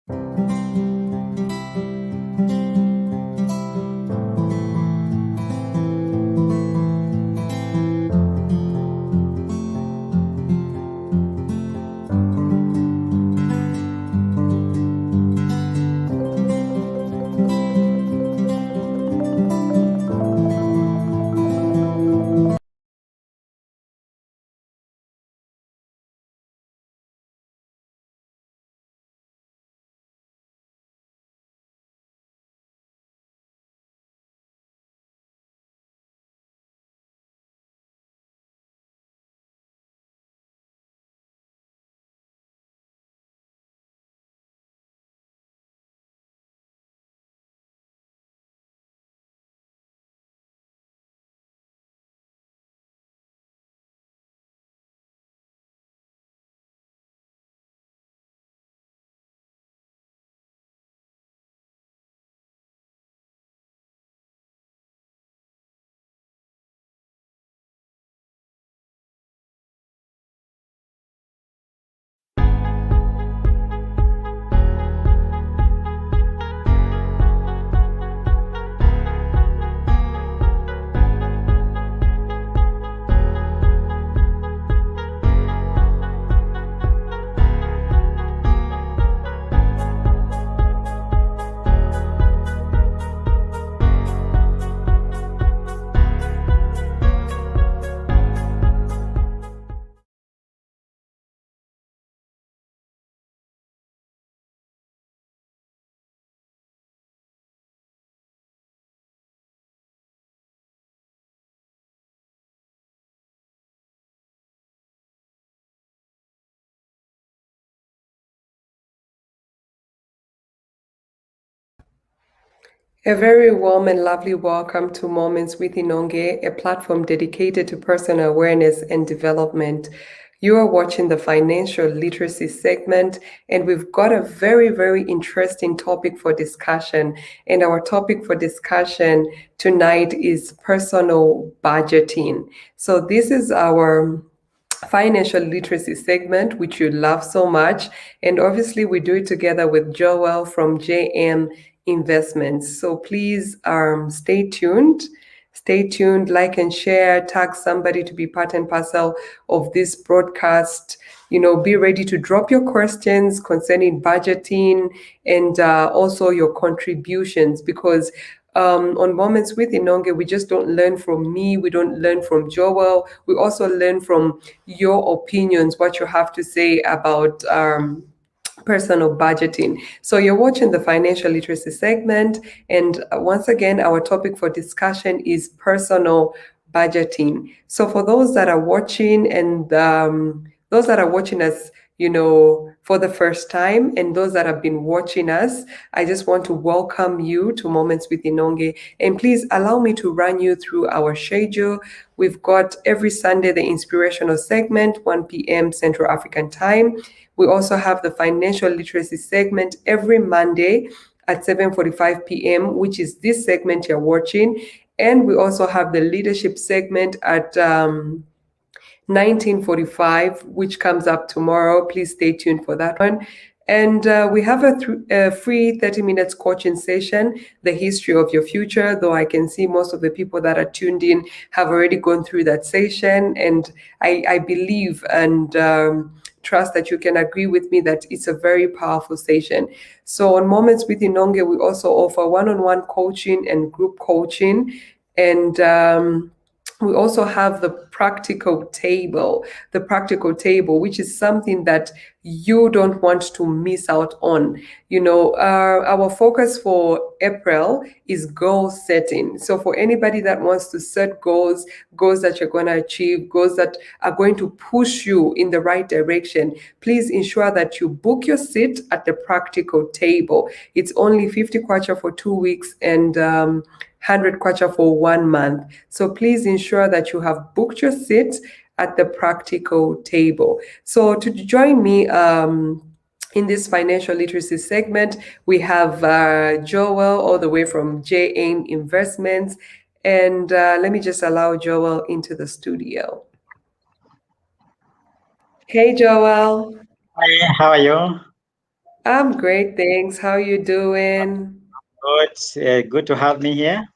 A very warm and lovely welcome to Moments with Inonge, a platform dedicated to personal awareness and development. You are watching the financial literacy segment, and we've got a very, very interesting topic for discussion. And our topic for discussion tonight is personal budgeting. So this is our financial literacy segment, which you love so much. And obviously, we do it together with Joel from JM Investments. So please stay tuned. Stay tuned, like and share, tag somebody to be part and parcel of this broadcast. Be ready to drop your questions concerning budgeting and also your contributions, because on Moments with Inonge, we just don't learn from me, we don't learn from Joel, we also learn from your opinions, what you have to say about personal budgeting. So you're watching the financial literacy segment, and once again, our topic for discussion is personal budgeting. So for those that are watching and those that are watching us, for the first time, and those that have been watching us, I just want to welcome you to Moments with Inonge. And please allow me to run you through our schedule. We've got every Sunday the inspirational segment, 1 p.m. Central African time. We also have the financial literacy segment every Monday at 7:45 p.m., which is this segment you're watching. And we also have the leadership segment at 19:45, which comes up tomorrow. Please stay tuned for that one. And we have a free 30 minutes coaching session, The History of Your Future, though I can see most of the people that are tuned in have already gone through that session. And I believe and trust that you can agree with me that it's a very powerful session. So on Moments with Inonge, we also offer one-on-one coaching and group coaching. And we also have the practical table, which is something that you don't want to miss out on. Our focus for April is goal setting. So for anybody that wants to set goals that you're going to achieve, goals that are going to push you in the right direction, please ensure that you book your seat at the practical table. It's only 50 kwacha for 2 weeks and 100 kwacha for 1 month. So please ensure that you have booked your seat at the practical table. So to join me in this financial literacy segment, we have Joel all the way from JM Investments. And let me just allow Joel into the studio. Hey, Joel. Hi, how are you? I'm great, thanks. How you doing? Good. Good to have me here.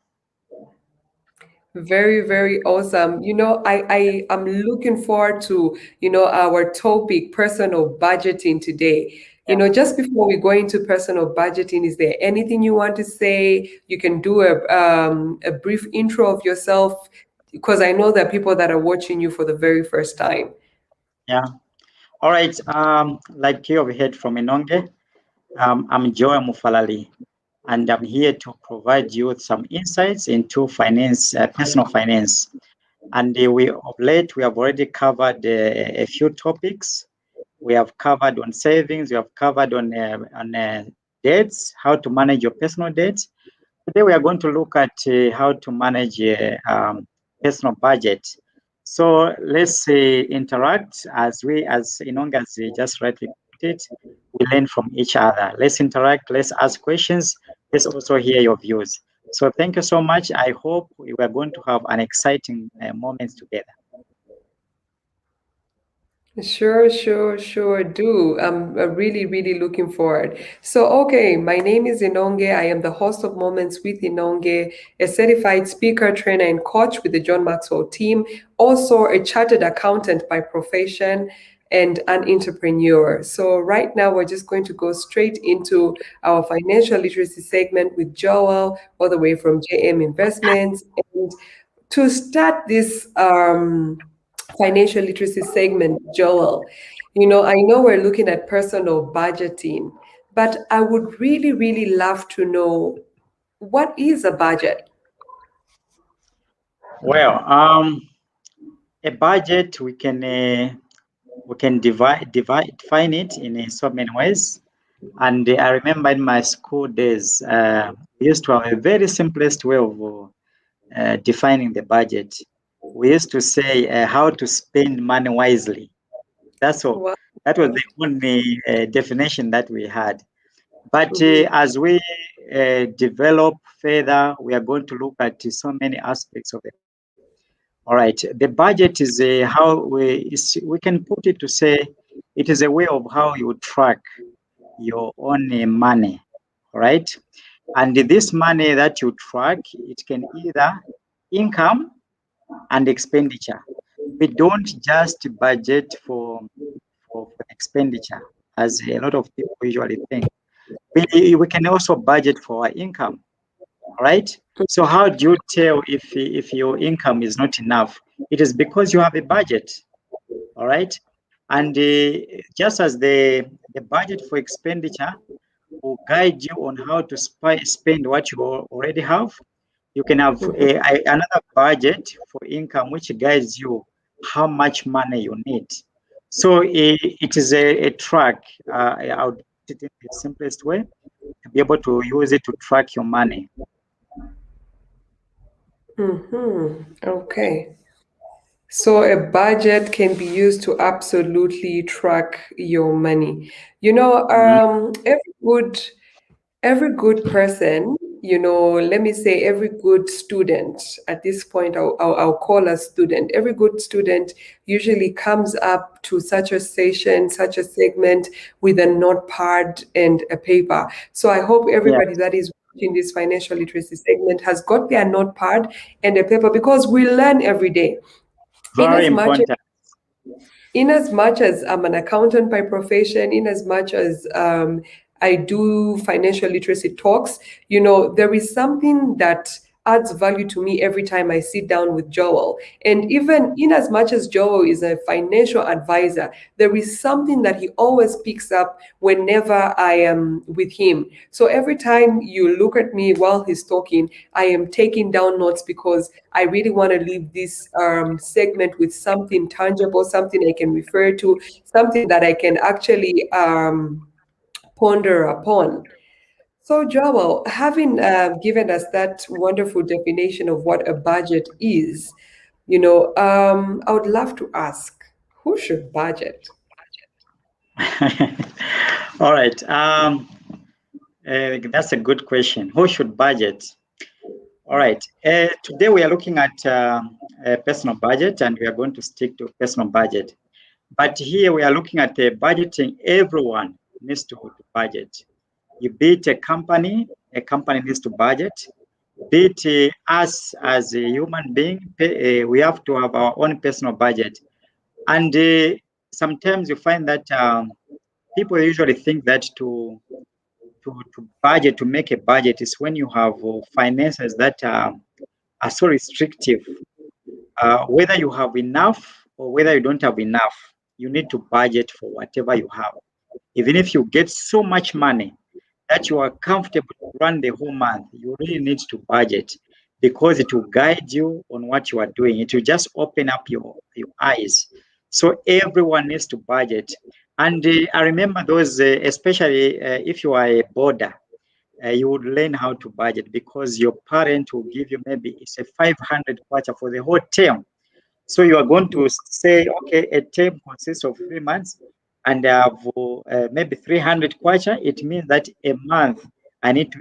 Very, very awesome. I am looking forward to, our topic, personal budgeting today. Yeah. Just before we go into personal budgeting, is there anything you want to say? You can do a brief intro of yourself because I know there are people that are watching you for the very first time. Yeah. All right. Like you have heard from Inonge, I'm Joel Mufalali, and I'm here to provide you with some insights into finance, personal finance. And we of late we have already covered a few topics. We have covered on savings. We have covered on debts, how to manage your personal debts. Today we are going to look at how to manage personal budget. So let's interact as Inong has just rightly put it, we learn from each other. Let's interact, let's ask questions, let's also hear your views. So thank you so much. I hope we are going to have an exciting moments together. Sure, do. I'm really, really looking forward. So, okay, my name is Inonge. I am the host of Moments with Inonge, a certified speaker, trainer, and coach with the John Maxwell team, also a chartered accountant by profession and an entrepreneur. So, right now, we're just going to go straight into our financial literacy segment with Joel, all the way from JM Investments. And to start this, financial literacy segment, Joel, I know we're looking at personal budgeting, but I would really, really love to know what is a budget? Well, a budget we can divide define it in so many ways. And I remember in my school days, we used to have a very simplest way of defining the budget. We used to say how to spend money wisely. That's all. Wow. That was the only definition that we had. But Mhm. as we develop further, we are going to look at so many aspects of the budget. All right, the budget is we can put it to say it is a way of how you track your own money. All right, and this money that you track, it can either income and expenditure. We don't just budget for expenditure as a lot of people usually think. We can also budget for our income. All right. So how do you tell if your income is not enough? It is because you have a budget. All right. And just as the budget for expenditure will guide you on how to spend what you already have, you can have another budget for income which guides you how much money you need. So it is a track. I would put it in the simplest way to be able to use it to track your money. Okay. So a budget can be used to absolutely track your money. Mhm. Every good person, let me say every good student, at this point I'll call a student, every good student usually comes up to such a session, such a segment with a notepad and a paper. So I hope Yeah, everybody that is watching this financial literacy segment has got their notepad and a paper because we learn every day. In very as much important. in as much as I'm an accountant by profession, in as much as I do financial literacy talks, there is something that adds value to me every time I sit down with Joel. And even in as much as Joel is a financial advisor, there is something that he always picks up whenever I am with him. So every time you look at me while he's talking, I am taking down notes because I really want to leave this segment with something tangible, something I can refer to, something that I can actually ponder upon. So, Joel, having given us that wonderful definition of what a budget is, I would love to ask, who should budget? All right. That's a good question. Who should budget? All right. Today we are looking at a personal budget, and we are going to stick to personal budget. But here we are looking at budgeting everyone. needs to budget. You be it a company needs to budget. Be it us as a human being, we have to have our own personal budget. And sometimes you find that people usually think that to budget, to make a budget, is when you have finances that are so restrictive. Whether you have enough or whether you don't have enough, you need to budget for whatever you have. Even if you get so much money that you are comfortable to run the whole month, you really need to budget because it will guide you on what you are doing. It will just open up your eyes. So everyone needs to budget. And I remember those, especially if you are a boarder, you would learn how to budget because your parent will give you maybe it's a 500 kwacha for the whole term. So you are going to say, okay, a term consists of 3 months, and I have maybe 300 kwacha. It means that in a month I need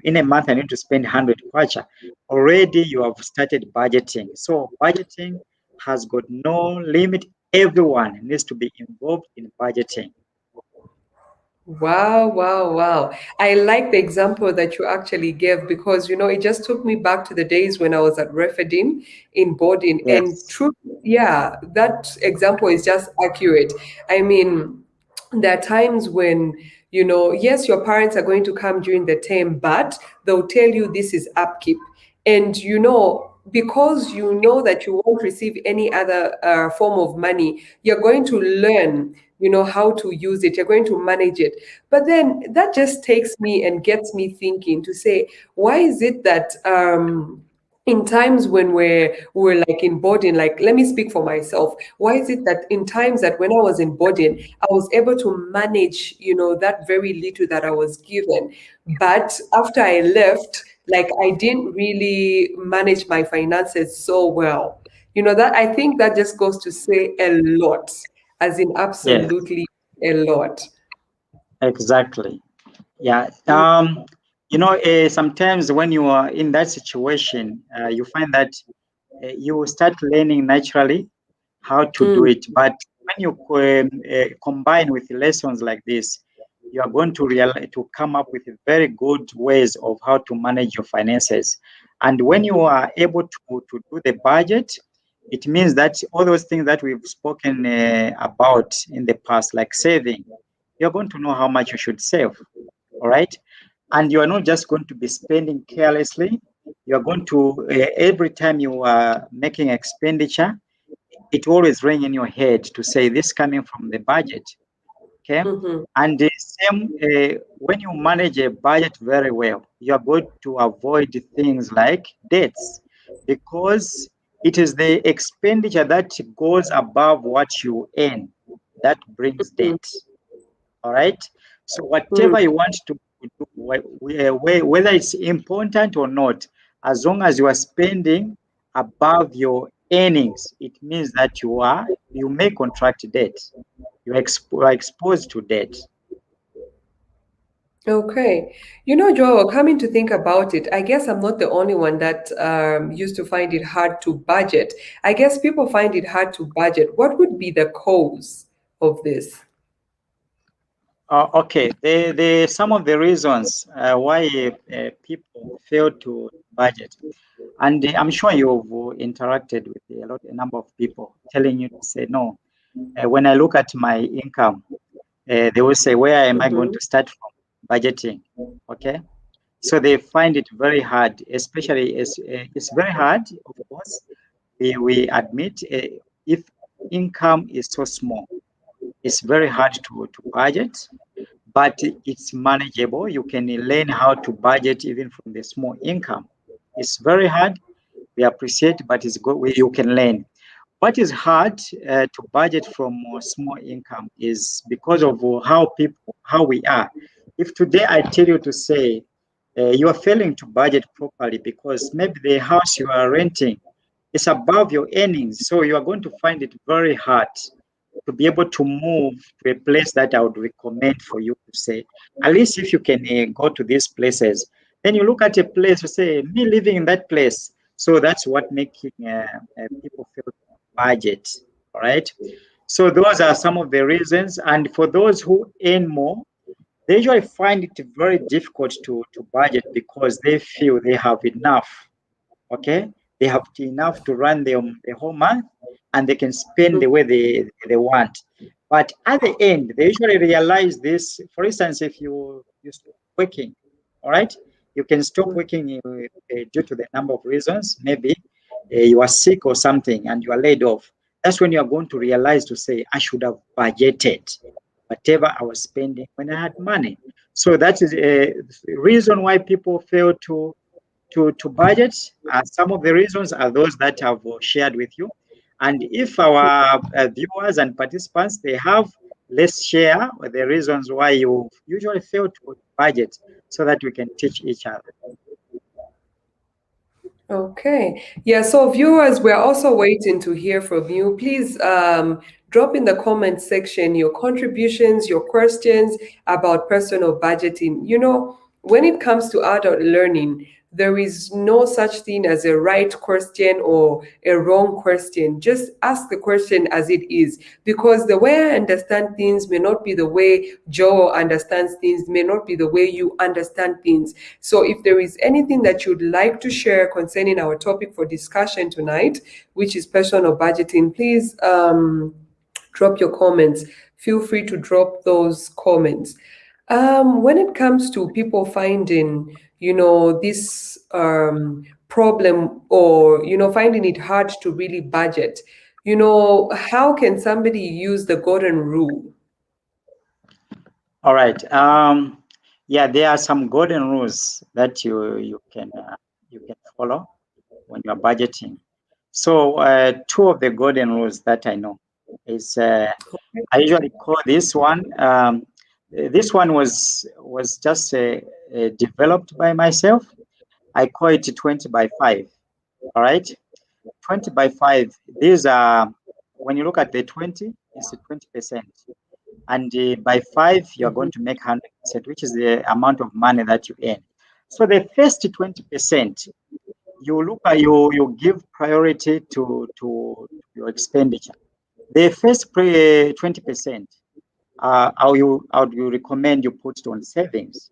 to spend 100 kwacha. Already you have started budgeting. So budgeting has got no limit. Everyone needs to be involved in budgeting. Wow, wow, wow. I like the example that you actually gave because, it just took me back to the days when I was at Refedin in boarding. And Yes, true, yeah, that example is just accurate. I mean, there are times when, yes, your parents are going to come during the term, but they'll tell you this is upkeep. And, because you know that you won't receive any other form of money, you're going to learn how to use it, you're going to manage it. But then that just takes me and gets me thinking to say, why is it that in times when we're like in boarding, like let me speak for myself, why is it that in times that when I was in boarding I was able to manage that very little that I was given, but after I left, like I didn't really manage my finances so well. That I think that just goes to say a lot, as in yes, absolutely a lot. exactly. Yeah. Sometimes when you are in that situation, you find that you start learning naturally how to do Mm, it. But when you combine with lessons like this, you are going to to come up with very good ways of how to manage your finances. And when you are able to do the budget, it means that all those things that we've spoken about in the past, like saving, you're going to know how much you should save. All right. And you are not just going to be spending carelessly. You are going to, every time you are making expenditure, it always ring in your head to say this coming from the budget. Okay. mhm. And the same, when you manage a budget very well, you are going to avoid things like debts because it is the expenditure that goes above what you earn that brings Mm, debt. All right. So mm. whatever you want to do, whether it's important or not, as long as you are spending above your earnings, it means that you may contract debt. You are exposed to debt. Okay. Joel, coming to think about it, I guess I'm not the only one that used to find it hard to budget. I guess people find it hard to budget. What would be the cause of this? Okay, the some of the reasons why people fail to budget, and I'm sure you've interacted with a number of people telling you to say no. When I look at my income, they will say, where am I going Mm-hmm. to start from budgeting? Okay. So they find it very hard, especially it's very hard, of course. We admit if income is so small, it's very hard to budget, but it's manageable. You can learn how to budget even from the small income. It's very hard. We appreciate, but it's good. You can learn. What is hard to budget from small income is because of how we are. If today I tell you to say you are failing to budget properly because maybe the house you are renting is above your earnings, so you are going to find it very hard to be able to move to a place that I would recommend for you to say, at least if you can go to these places, then you look at a place, you say, me living in that place. So that's what making people feel budget. All right. So those are some of the reasons. And for those who earn more, They usually find it very difficult to budget because they feel they have enough. Okay, they have enough to run the whole month, and they can spend the way they want. But at the end, they usually realize this. For instance, if you stop working, all right, you can stop working due to the number of reasons. Maybe you are sick or something, and you are laid off. That's when you are going to realize to say, I should have budgeted whatever I was spending when I had money. So that is a reason why people fail to budget. Some of the reasons are those that I've shared with you. And if our viewers and participants, they have, let's share the reasons why you usually fail to budget so that we can teach each other. Okay. Yeah, so viewers, we're also waiting to hear from you. Please drop in the comment section your contributions, your questions about personal budgeting. When it comes to adult learning, there is no such thing as a right question or a wrong question. Just ask the question as it is, because the way I understand things may not be the way Joe understands things, may not be the way you understand things. So if there is anything that you'd like to share concerning our topic for discussion tonight, which is personal budgeting, please drop your comments. Feel free to drop those comments. When it comes to people finding, this problem, or, finding it hard to really budget, how can somebody use the golden rule? All right. Yeah, there are some golden rules that you can follow when you are budgeting. So two of the golden rules that I know is I usually call this one. This one was just developed by myself. I call it 20 by 5. All right, 20 by 5. These are, when you look at the 20, it's a 20%, and by 5 you are going to make 100%, which is the amount of money that you earn. So the first 20%, you look at you give priority to your expenditure. The first 20%, I would recommend you put it on savings,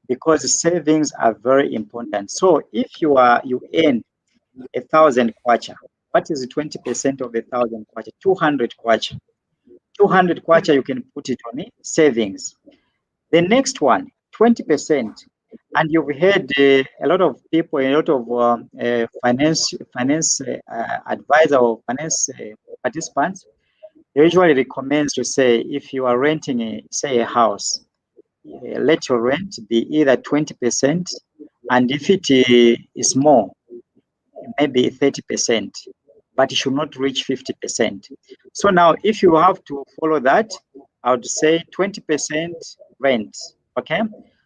because savings are very important. So if you earn 1,000 kwacha, what is 20% of 1,000 kwacha? 200 kwacha. 200 kwacha, you can put it on savings. The next one, 20%, and you've heard a lot of people, a lot of finance advisor or finance participants, they usually recommends to say, if you are renting say a house, let your rent be either 20%, and if it is more, maybe 30%, but it should not reach 50%. So now, if you have to follow that, I would say 20% rent. Okay,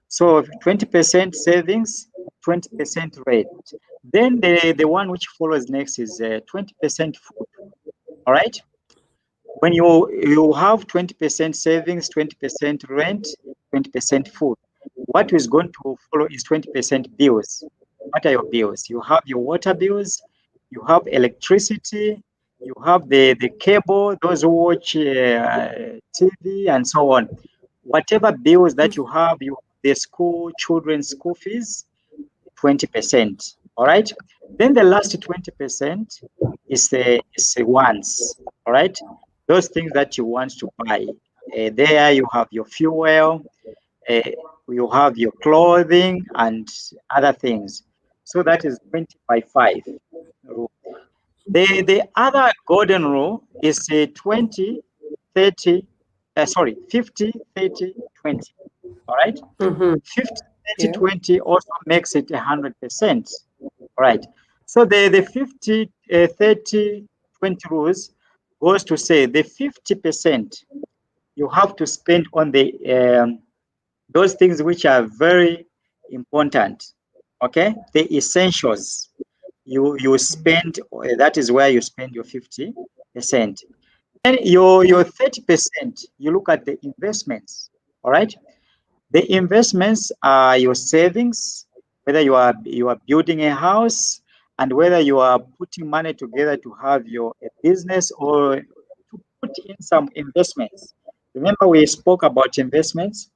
so 20% savings, 20% rent. Then the one which follows next is 20% food. All right. When you have 20% savings, 20% rent, 20% food, what is going to follow is 20% bills. What are your bills? You have your water bills, you have electricity, you have the cable, those who watch TV and so on. Whatever bills that you have, the school, children's school fees, 20%. All right. Then the last 20% is the wants. All right. Those things that you want to buy. There you have your fuel, uh, you have your clothing and other things. So that is 20 by 5 rule. The other golden rule is a 20, 30, sorry, 50, 30, 20. All right. Mm-hmm. 50, 30, Yeah. 20 also makes it 100%. Right. So the 50, 30, 20 rules goes to say the 50% you have to spend on those things which are very important. Okay, the essentials. You spend, that is where you spend your 50%. Then your 30%, you look at the investments. All right. The investments are your savings, whether you are building a house, and whether you are putting money together to have your a business, or to put in some investments. Remember, we spoke about investments.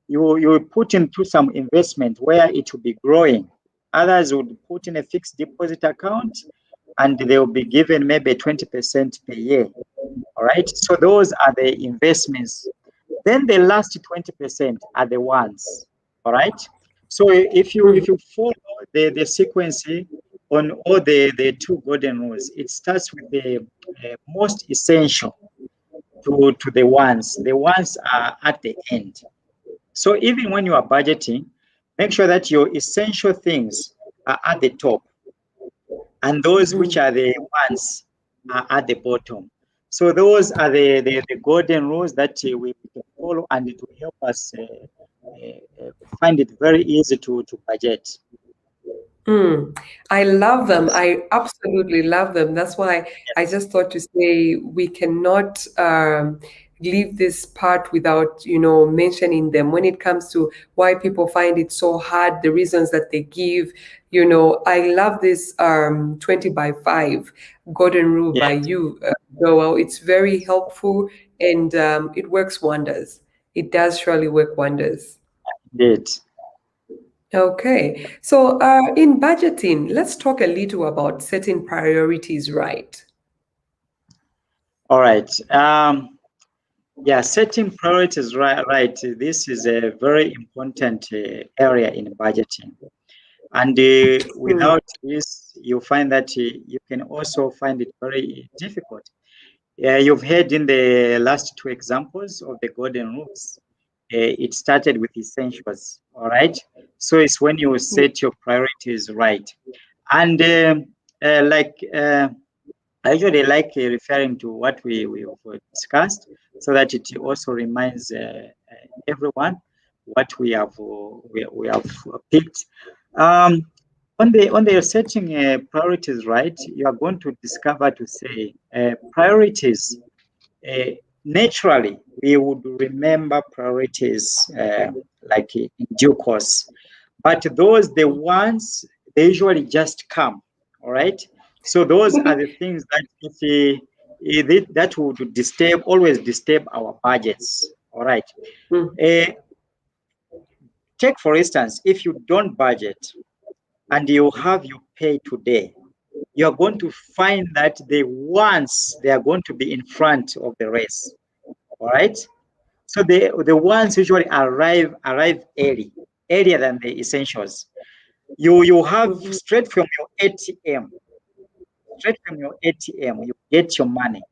you put into some investment where it will be growing. Others would put in a fixed deposit account and they will be given maybe 20% per year. All right. So those are the investments. Then the last 20% are the ones. All right. So if you follow the sequence on all the two golden rules, it starts with the most essential to the ones. The ones are at the end. So even when you are budgeting, make sure that your essential things are at the top and those which are the ones are at the bottom. So those are the golden rules that we can follow, and it will help us find it very easy to budget. Mm, I love them. Yes, I absolutely love them. That's why I yes, just thought to say we cannot leave this part without, mentioning them when it comes to why people find it so hard, the reasons that they give. I love this 20 by 5 golden rule by yes, you, Joel. It's very helpful and it works wonders. It does surely work wonders. indeed. Okay, so in budgeting, let's talk a little about setting priorities right. All right. Yeah, setting priorities right. Right. This is a very important area in budgeting. And Mm, without this, you find that you can also find it very difficult. Yeah, you've heard in the last two examples of the golden rules. It started with essentials, all right? So it's when you set your priorities right. And I usually like referring to what we've discussed so that it also reminds everyone what we have picked. Um, on the setting priorities right, you are going to discover to say priorities. Naturally, we would remember priorities in due course, but those the ones they usually just come. All right. So those are the things that that would always disturb our budgets. All right. mm, Uh, Take for instance, if you don't budget and you have your pay today, you're going to find that the ones they are going to be in front of the rest. All right. So the ones usually arrive earlier than the essentials. You have mhm, straight from your ATM, you get your money.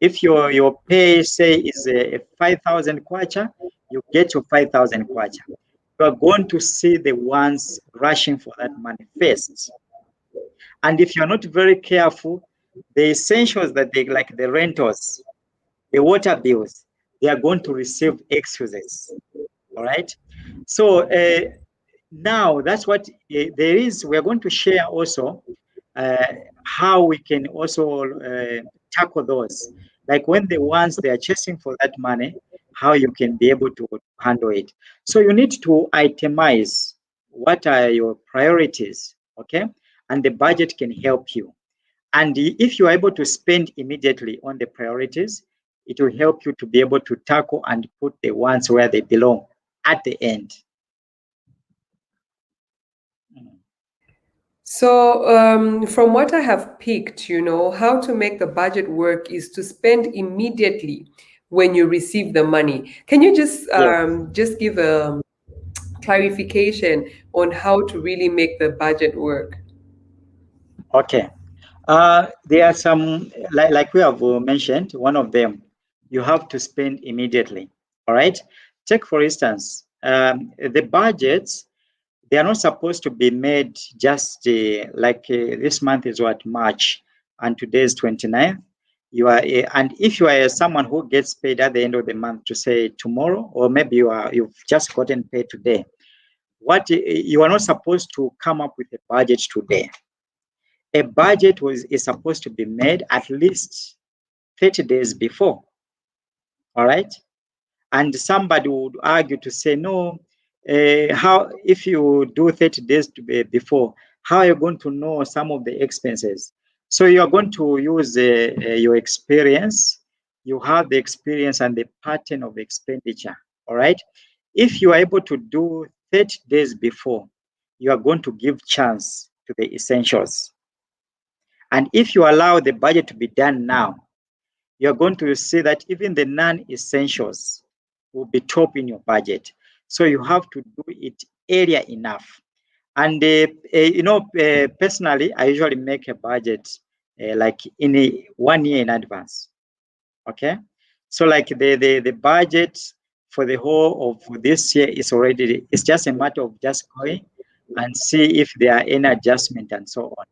If your pay say is a 5,000 kwacha, you get your 5,000 kwacha. You are going to see the ones rushing for that money first. And if you're not very careful, the essentials that they like the rentals, the water bills, they are going to receive excuses. All right. So now that's what there is. We are going to share also uh, how we can also tackle those. Like when the ones they are chasing for that money, how you can be able to handle it. So you need to itemize what are your priorities, okay? And the budget can help you. And if you are able to spend immediately on the priorities, it will help you to be able to tackle and put the ones where they belong at the end. Mm. So, from what I have picked, how to make the budget work is to spend immediately when you receive the money. Can you Yes. just give a clarification on how to really make the budget work? Okay. There are some, like we have mentioned, one of them, you have to spend immediately. All right. Take, for instance, the budgets, they are not supposed to be made just this month is what, March, and today is 29th. And if you are someone who gets paid at the end of the month, to say tomorrow, or maybe you've just gotten paid today, you are not supposed to come up with a budget today. A budget is supposed to be made at least 30 days before. All right. And somebody would argue to say, no, how if you do 30 days before, how are you going to know some of the expenses? So you are going to use your experience. You have the experience and the pattern of expenditure. All right. If you are able to do 30 days before, you are going to give chance to the essentials. And if you allow the budget to be done now, you're going to see that even the non-essentials will be top in your budget. So you have to do it earlier enough. And personally, I usually make a budget like in 1 year in advance. Okay, so like the budget for the whole of this year is already. It's just a matter of just going and see if there are any adjustment and so on.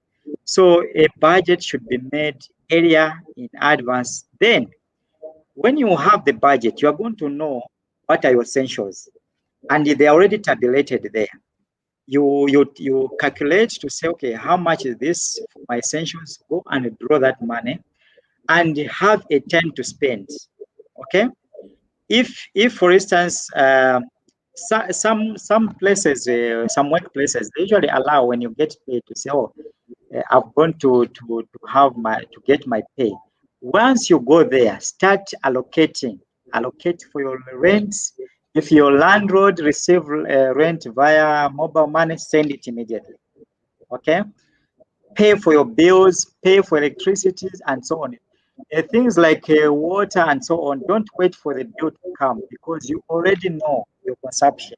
So a budget should be made earlier in advance. Then when you have the budget, you are going to know what are your essentials, and they are already tabulated there. You calculate to say, okay, how much is this for my essentials? Go and draw that money, and have a time to spend. Okay, if for instance, some places, some workplaces, they usually allow when you get paid to say, oh, I've gone to have my to get my pay. Once you go there, start allocating. Allocate for your rents. If your landlord receive rent via mobile money, send it immediately. Okay, pay for your bills, pay for electricity, and so on. Things like water and so on. Don't wait for the bill to come because you already know your consumption.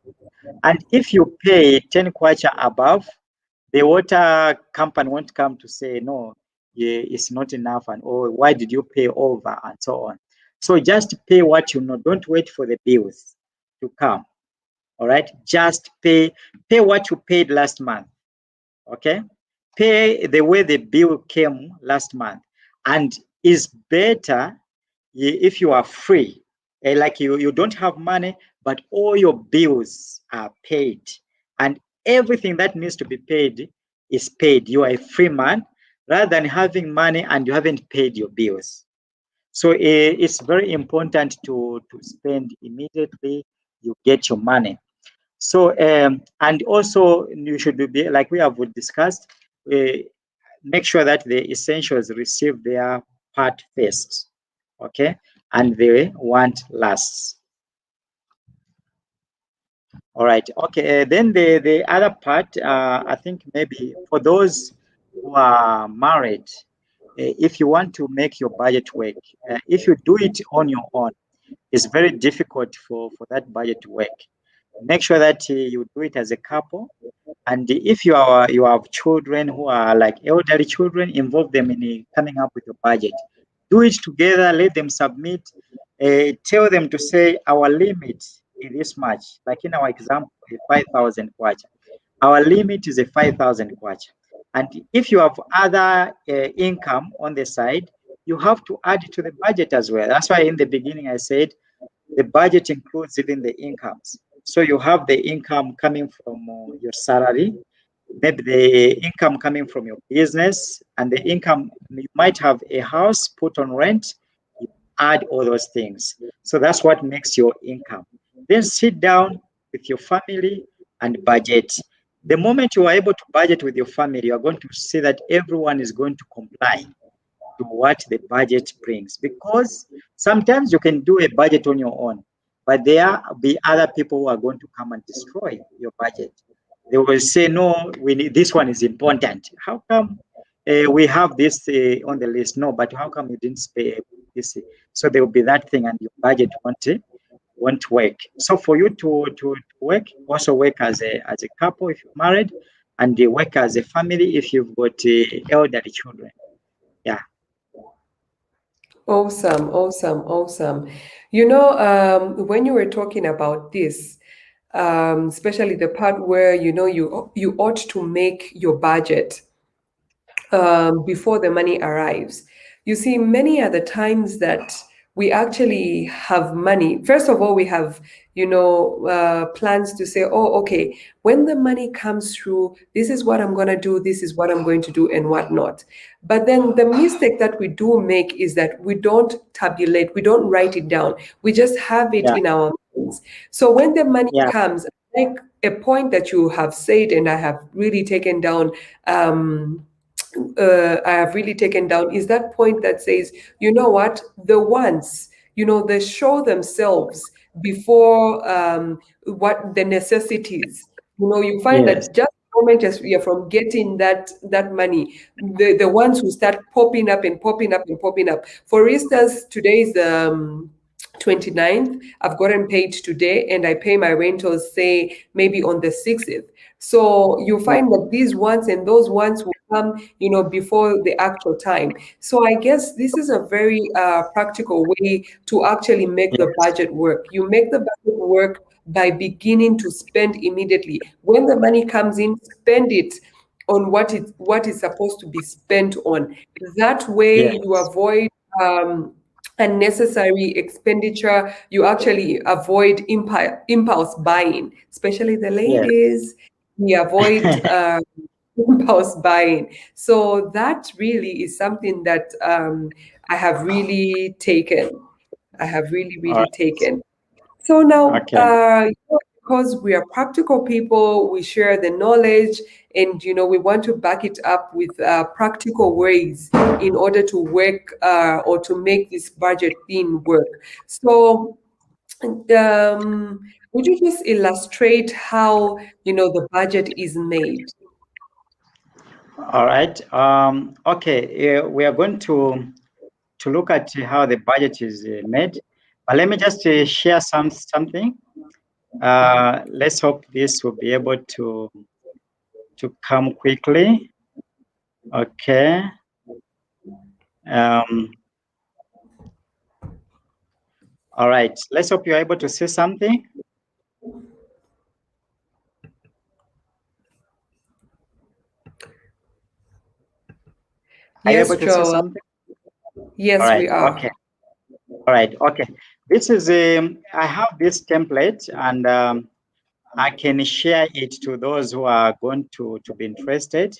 And if you pay 10 kwacha above, the water company won't come to say, no, yeah, it's not enough, and oh, why did you pay over, and so on. So just pay what you know. Don't wait for the bills to come. All right, just pay what you paid last month. Okay, pay the way the bill came last month, and is better if you are free, like you don't have money, but all your bills are paid, and everything that needs to be paid is paid. You are a free man, rather than having money and you haven't paid your bills. So it's very important to spend immediately you get your money. So and also you should be, like we have discussed, uh, make sure that the essentials receive their part first, okay, and the want lasts. All right, okay. Then the other part, I think maybe for those who are married, if you want to make your budget work, if you do it on your own, it's very difficult for that budget to work. Make sure that you do it as a couple. And if you have children who are like elderly children, involve them in coming up with a budget. Do it together. Let them submit. Tell them to say our limit is this much. Like in our example, 5,000 kwacha. Our limit is a 5,000 kwacha. And if you have other income on the side, you have to add it to the budget as well. That's why in the beginning I said the budget includes even the incomes. So you have the income coming from your salary, maybe the income coming from your business, and the income you might have a house put on rent. You add all those things. So that's what makes your income. Then sit down with your family and budget. The moment you are able to budget with your family, you are going to see that everyone is going to comply to what the budget brings, because sometimes you can do a budget on your own, but there will be other people who are going to come and destroy your budget. They will say, no, we need, this one is important. How come we have this on the list? No, but how come you didn't pay this? So there will be that thing, and your budget won't work. So for you to work, also work as a couple if you're married, and work as a family if you've got elderly children. Yeah. Awesome, awesome, awesome. When you were talking about this, especially the part where you ought to make your budget before the money arrives. You see, many are the times that we actually have money. First of all, we have, plans to say, oh, okay, when the money comes through, this is what I'm going to do, this is what I'm going to do, and whatnot. But then the mistake that we do make is that we don't tabulate, we don't write it down. We just have it Yeah. in our minds. So when the money Yeah. comes, like a point that you have said, and I have really taken down, I have really taken down is that point that says, you know what, the ones, they show themselves, before what the necessities. You find Yes. that just the moment as we are from getting that money, the ones who start popping up and popping up and popping up. For instance, today is the 29th. I've gotten paid today and I pay my rentals, say, maybe on the 6th. So you Yeah. find that these ones and those ones will come, before the actual time. So I guess this is a very practical way to actually make the Yes. budget work. You make the budget work by beginning to spend immediately. When the money comes in, spend it on what is supposed to be spent on. That way you Yes. avoid unnecessary expenditure. You actually avoid impulse buying, especially the Yes. ladies. We avoid impulse buying. So that really is something that I have really taken. I have really, All really right. taken. So now, Okay. because we are practical people, we share the knowledge, and we want to back it up with practical ways in order to work or to make this budget thing work. So, would you just illustrate how the budget is made? All right. Okay. We are going to look at how the budget is made. But let me just share something. Let's hope this will be able to come quickly. Okay. Um, all right. Let's hope you're able to see something. Are you Yes, able to see Joel. something? All Yes, we right. are. Okay. All right. Okay. This is I have this template and I can share it to those who are going to be interested.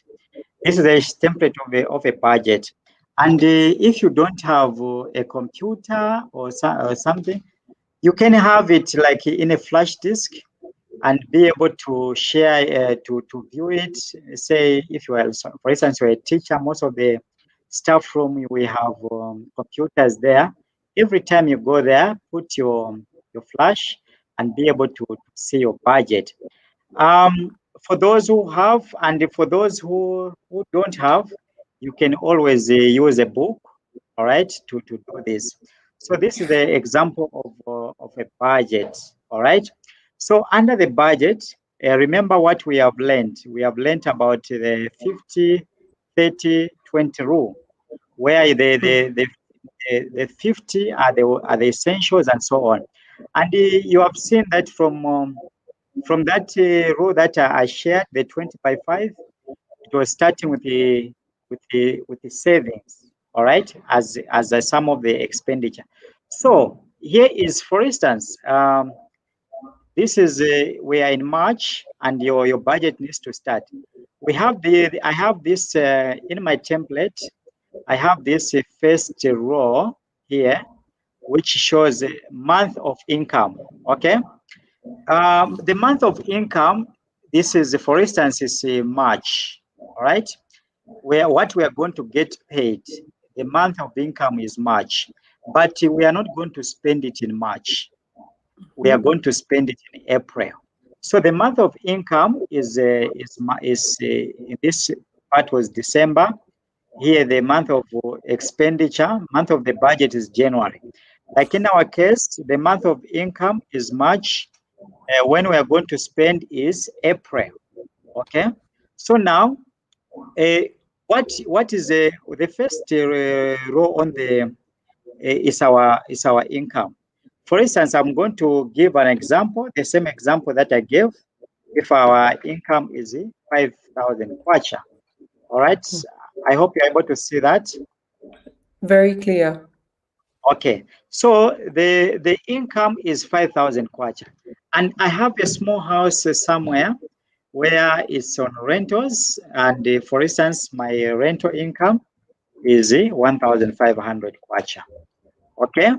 This is a template of a budget. And if you don't have a computer or something, you can have it like in a flash disk and be able to share to view it. Say if you are, for instance, you're a teacher, most of the staff room we have computers there. Every time you go there, put your flash and be able to see your budget. For those who have, and for those who don't have, you can always use a book, all right, to do this. So this is the example of a budget, all right. So under the budget, remember what we have learned. We have learned about the 50, 30, 20 rule, where the 50 are the essentials and so on. And you have seen that from that rule that I shared, the 20 by 5, it was starting with the savings, all right, as a sum of the expenditure. So here is, for instance, this is we are in March, and your budget needs to start. We have I have this in my template. I have this first row here, which shows a month of income. Okay. The month of income, this is, for instance, is March, all right? Where what we are going to get paid, the month of income is March, but we are not going to spend it in March. We are Mhm. going to spend it in April. So the month of income in this part was December. Here, the month of expenditure, month of the budget is January. Like in our case, the month of income is March, when we are going to spend is April. Okay. So now, uh, what is the first row on the is our income. For instance, I'm going to give an example, the same example that I gave. If our income is 5,000 kwacha, all right. I hope you're able to see that. Very clear. Okay, so the income is 5,000 kwacha, and I have a small house somewhere where it's on rentals, and for instance, my rental income is 1,500 kwacha. Okay,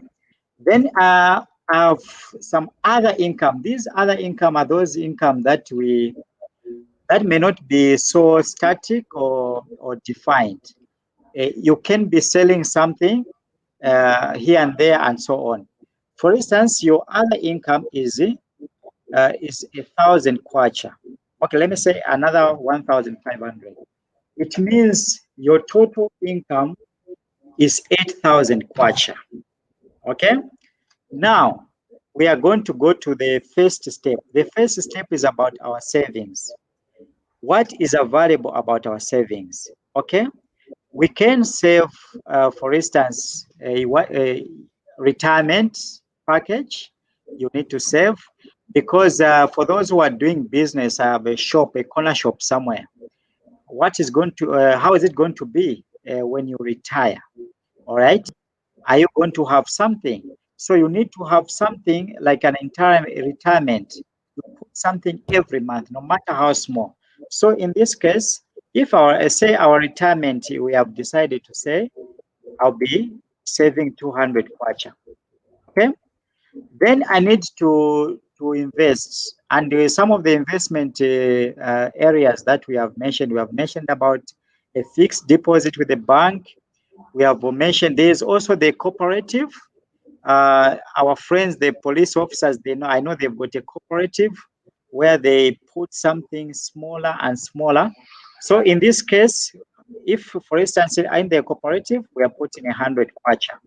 then I have some other income. These other income are those income that may not be so static or defined. You can be selling something here and there and so on. For instance, your other income is 1,000 kwacha. Okay, let me say another 1,500. It means your total income is 8,000 kwacha. Okay. Now we are going to go to the first step. The first step is about our savings. What is available about our savings? Okay. We can save, for instance, a retirement package. You need to save because for those who are doing business, I have a shop, a corner shop somewhere. What is going to, how is it going to be when you retire? All right. Are you going to have something? So you need to have something like an entire retirement. You put something every month, no matter how small. So in this case, if our say our retirement, we have decided to say I'll be saving 200 kwacha. Okay, then I need to invest, and some of the investment areas that we have mentioned about a fixed deposit with the bank. We have mentioned there is also the cooperative. Our friends, the police officers, they know. I know they've got a cooperative where they put something smaller and smaller. So in this case, if for instance in the cooperative we are putting 100 kwacha,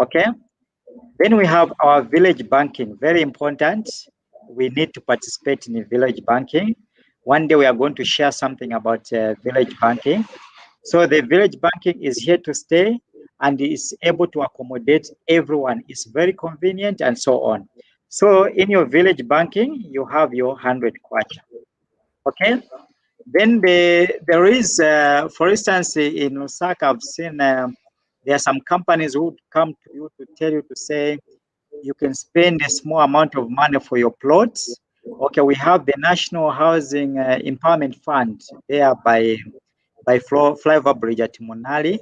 okay. Then we have our village banking, very important. We need to participate in village banking. One day we are going to share something about village banking. So the village banking is here to stay and is able to accommodate everyone. It's very convenient and so on. So in your village banking, you have your 100 kwacha. Okay. Then there is, for instance, in Osaka, I've seen there are some companies who would come to you to tell you to say you can spend a small amount of money for your plots. Okay, we have the National Housing Empowerment Fund there by Flyover Bridge at Monali.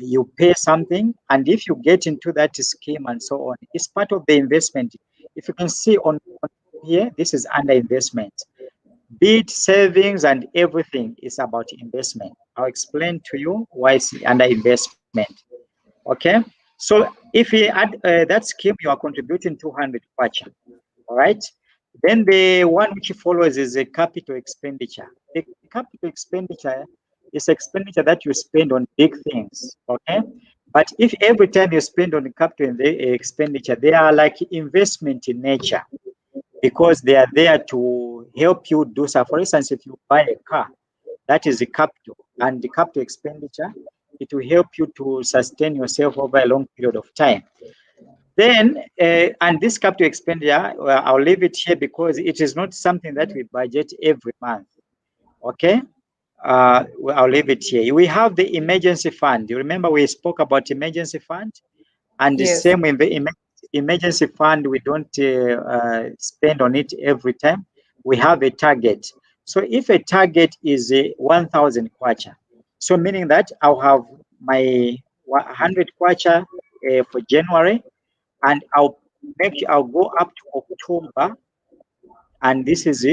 You pay something, and if you get into that scheme and so on, it's part of the investment. If you can see on here, this is under investment. Be it savings and everything is about investment. I'll explain to you why it's under investment. Okay, so if you add that scheme, you are contributing 200 kwacha. All right. Then the one which follows is a capital expenditure. The capital expenditure is expenditure that you spend on big things. Okay. But if every time you spend on the capital expenditure, they are like investment in nature because they are there to help you do so. For instance, if you buy a car, that is the capital, and the capital expenditure, it will help you to sustain yourself over a long period of time. Then, and this capital expenditure, well, I'll leave it here because it is not something that we budget every month. Okay, well, I'll leave it here. We have the emergency fund. You remember we spoke about emergency fund, and the Yes. same in the emergency fund, we don't spend on it every time. We have a target. So if a target is 1,000 kwacha, so meaning that I'll have my 100 kwacha for January, and I'll go up to October, and this is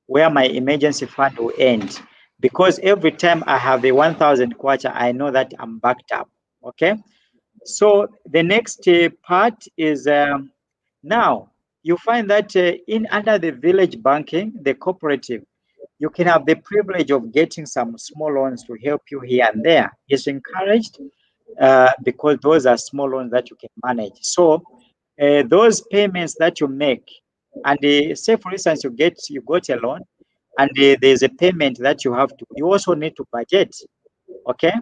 where my emergency fund will end. Because every time I have a 1,000 kwacha, I know that I'm backed up. Okay. So the next part is now you find that in under the village banking, the cooperative, you can have the privilege of getting some small loans to help you here and there. It's encouraged because those are small loans that you can manage. So those payments that you make, and say for instance you got a loan, and there's a payment that you have to. You also need to budget. Okay,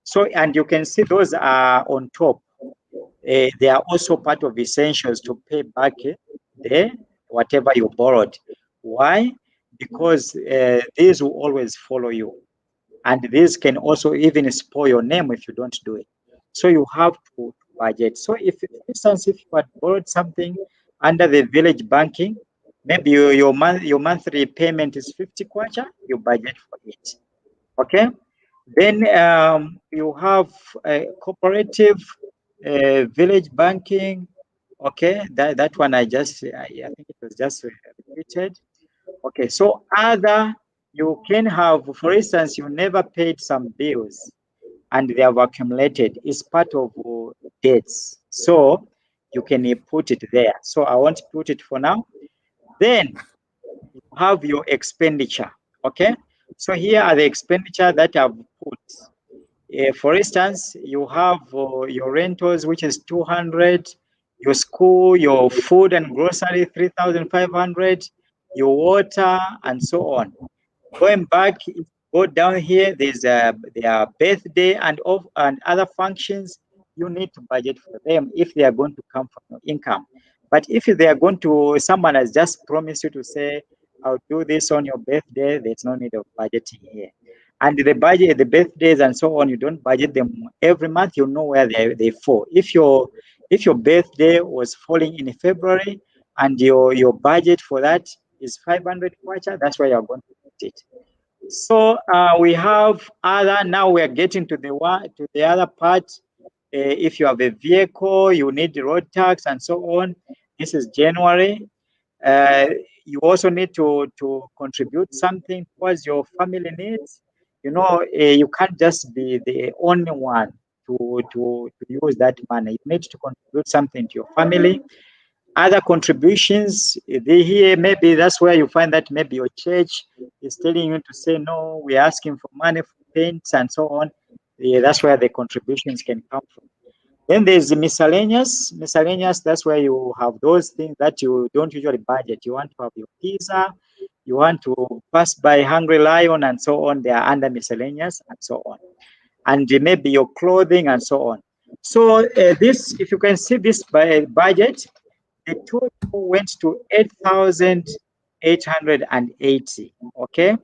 so and you can see those are on top. They are also part of essentials to pay back the whatever you borrowed. Why? Because these will always follow you, and this can also even spoil your name if you don't do it. So you have to budget. So if, for instance, if you had borrowed something under the village banking, maybe your monthly payment is 50 kwacha, you budget for it. Okay. Then you have cooperative, village banking. Okay, that one I think it was just repeated. Okay, so other you can have, for instance, you never paid some bills and they have accumulated. It's part of debts. So you can put it there. So I won't put it for now. Then you have your expenditure. Okay. So here are the expenditure that I've put. For instance, you have your rentals, which is 200, your school, your food and grocery, 3,500, your water, and so on. Going back, go down here, their birthday and other functions. You need to budget for them if they are going to come from your income. But if they are going to, someone has just promised you to say, I'll do this on your birthday, there's no need of budgeting here. And the budget, the birthdays and so on, you don't budget them every month. You know where they fall. If your birthday was falling in February and your budget for that is 500 kwacha, that's where you're going to put it. So we have other. Now we are getting to the other part. If you have a vehicle, you need the road tax and so on. This is January. Uh, you also need to contribute something towards your family needs. You can't just be the only one to use that money. You need to contribute something to your family. Other contributions, they here, maybe that's where you find that maybe your church is telling you to say, no, we're asking for money for paints and so on. Yeah, that's where the contributions can come from. Then there's the miscellaneous. Miscellaneous, that's where you have those things that you don't usually budget. You want to have your pizza, you want to pass by Hungry Lion and so on. They are under miscellaneous and so on. And maybe your clothing and so on. So this, if you can see this budget, the total went to 8,880. Okay,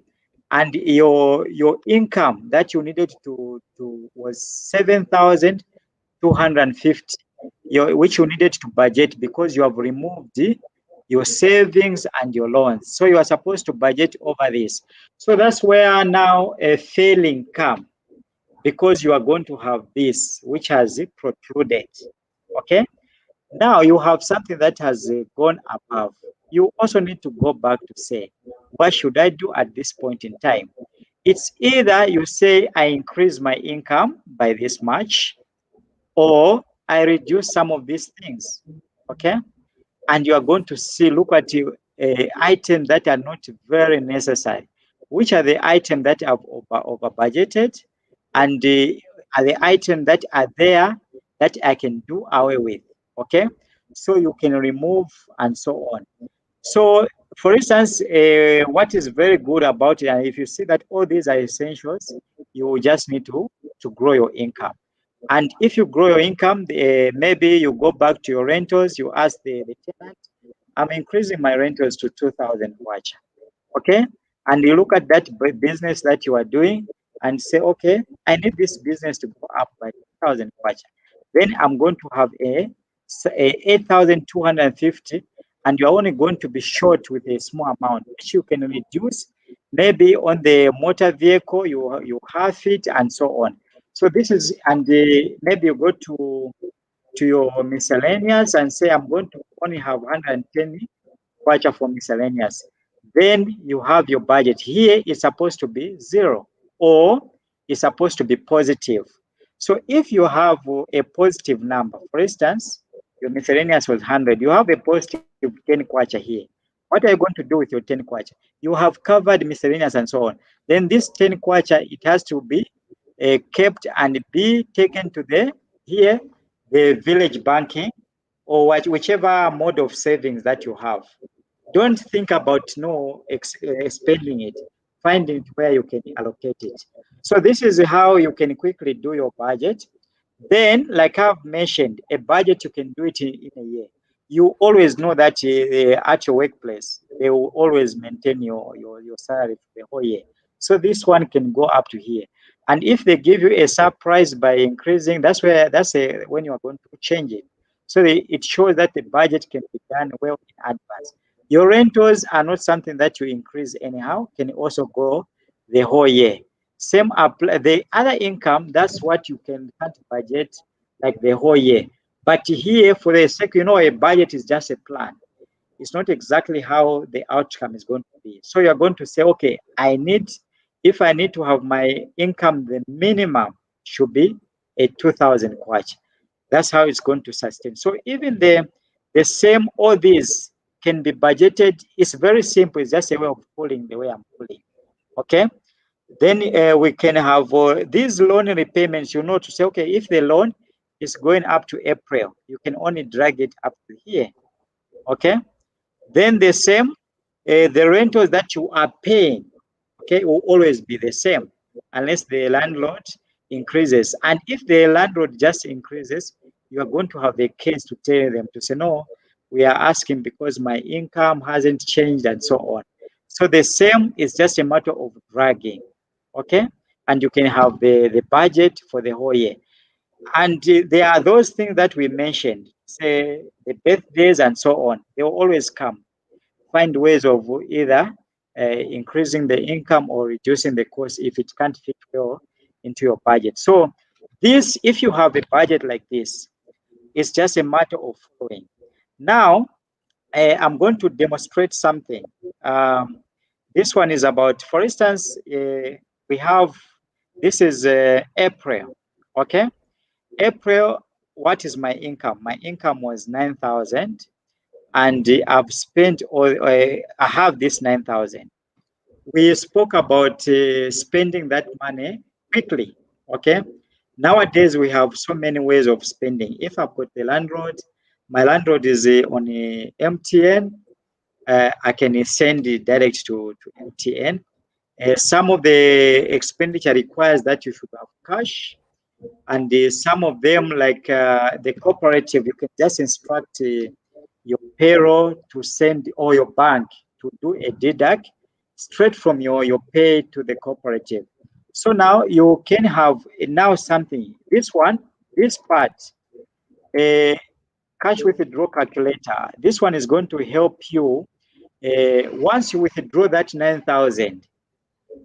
and your income that you needed to was 7,250. Which you needed to budget because you have removed your savings and your loans. So you are supposed to budget over this. So that's where now a failing come, because you are going to have this which has protruded. Okay. Now you have something that has gone above. You also need to go back to say, what should I do at this point in time? It's either you say, I increase my income by this much, or I reduce some of these things. Okay. And you are going to see, look at you, items that are not very necessary. Which are the items that have over budgeted, and are the items that are there that I can do away with. Okay, so you can remove and so on. So, for instance, what is very good about it, and if you see that all these are essentials, you just need to grow your income. And if you grow your income, maybe you go back to your rentals, you ask the tenant, I'm increasing my rentals to 2,000 kwacha. Okay. And you look at that business that you are doing and say, okay, I need this business to go up by 2,000 kwacha. Then I'm going to have a 8,250, and you're only going to be short with a small amount, which you can reduce. Maybe on the motor vehicle, you have it and so on. So this is, and maybe you go to your miscellaneous and say, I'm going to only have 110 kwacha for miscellaneous. Then you have your budget. Here it's supposed to be zero, or it's supposed to be positive. So if you have a positive number, for instance, your miscellaneous was 100, you have a positive 10 kwacha here. What are you going to do with your 10 kwacha? You have covered miscellaneous and so on. Then this 10 kwacha, it has to be kept and be taken to the village banking, or whichever mode of savings that you have. Don't think about spending it. Find it where you can allocate it. So this is how you can quickly do your budget. Then, like I've mentioned, a budget you can do it in a year. You always know that at your workplace, they will always maintain your salary for the whole year. So this one can go up to here. And if they give you a surprise by increasing, when you are going to change it. So it shows that the budget can be done well in advance. Your rentals are not something that you increase anyhow, can also go the whole year. Same apply the other income, that's what you can't budget like the whole year. But here, for the sake, a budget is just a plan. It's not exactly how the outcome is going to be. So you're going to say, okay, if I need to have my income, the minimum should be a 2,000 kwacha. That's how it's going to sustain. So even the same, all these can be budgeted. It's very simple. It's just a way of pulling the way I'm pulling. Okay. Then we can have these loan repayments, to say, okay, if the loan is going up to April, you can only drag it up to here. Okay. Then the same, the rentals that you are paying, okay, will always be the same unless the landlord increases. And if the landlord just increases, you are going to have the case to tell them to say, no, we are asking because my income hasn't changed and so on. So the same is just a matter of dragging, okay? And you can have the budget for the whole year. And there are those things that we mentioned, say the birthdays and so on, they will always come. Find ways of either increasing the income or reducing the cost if it can't fit well into your budget. So this, if you have a budget like this, it's just a matter of following. Now, I'm going to demonstrate something. This one is about, for instance, we have, this is April, okay? April, what is my income? My income was 9,000 and I've spent all, I have this 9,000. We spoke about spending that money quickly, okay? Nowadays, we have so many ways of spending. If I've got the landlord, my landlord is on MTN, I can send it direct to MTN. Some of the expenditure requires that you should have cash, and some of them, like the cooperative, you can just instruct your payroll to send, or your bank to do a deduct straight from your pay to the cooperative. So now you can have now something. This one, this part, a cash withdrawal calculator. This one is going to help you once you withdraw that 9,000,